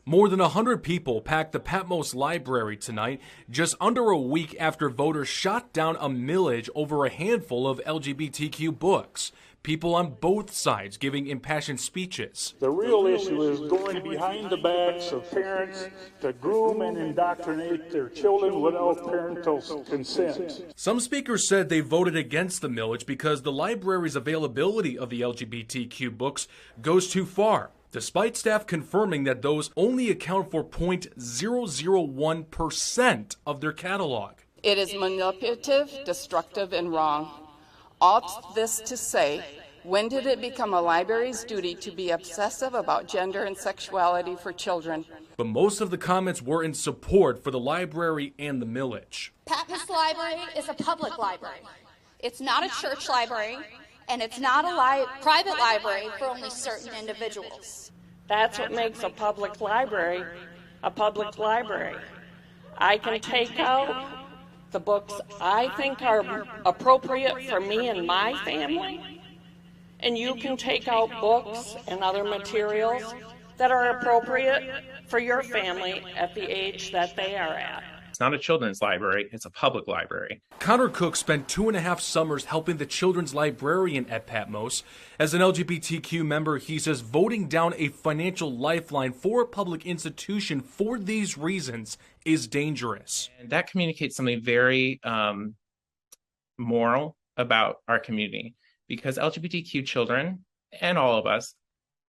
More than 100 people packed the Patmos Library tonight, just under a week after voters shot down a millage over a handful of LGBTQ books. People on both sides giving impassioned speeches. The real issue is going behind the backs of parents to groom and indoctrinate their children without parental consent. Some speakers said they voted against the millage because the library's availability of the LGBTQ books goes too far, despite staff confirming that those only account for 0.001% of their catalog. It is manipulative, destructive, and wrong. All this to say, when did it become a library's duty to be obsessive about gender and sexuality for children? But most of the comments were in support for the library and the millage. Patmos Library is a public library. It's not a church library, and it's not a private library for only certain individuals. That's what makes a public library a public library. I can take out the books I think are appropriate for me and my family, and you can take out books and other materials that are appropriate for your family at the age that they are at. It's not a children's library, it's a public library. Connor Cook spent 2.5 summers helping the children's librarian at Patmos. As an LGBTQ member, he says voting down a financial lifeline for a public institution for these reasons is dangerous. And that communicates something very moral about our community, because LGBTQ children, and all of us,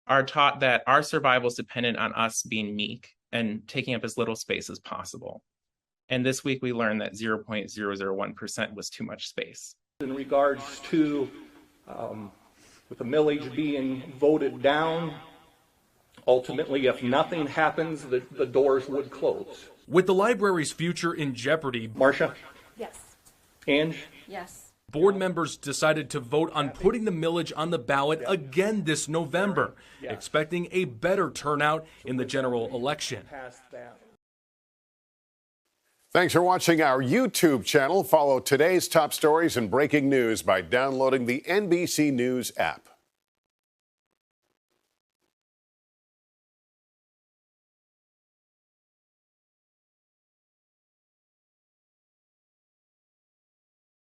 are taught that our survival is dependent on us being meek and taking up as little space as possible. And this week we learned that 0.001% was too much space. In regards to with the millage being voted down, ultimately, if nothing happens, the doors would close. With the library's future in jeopardy, Marcia? Yes. Ange? Yes. board members decided to vote on putting the millage on the ballot again this November, expecting a better turnout in the general election. Thanks for watching our YouTube channel. Follow today's top stories and breaking news by downloading the NBC News app.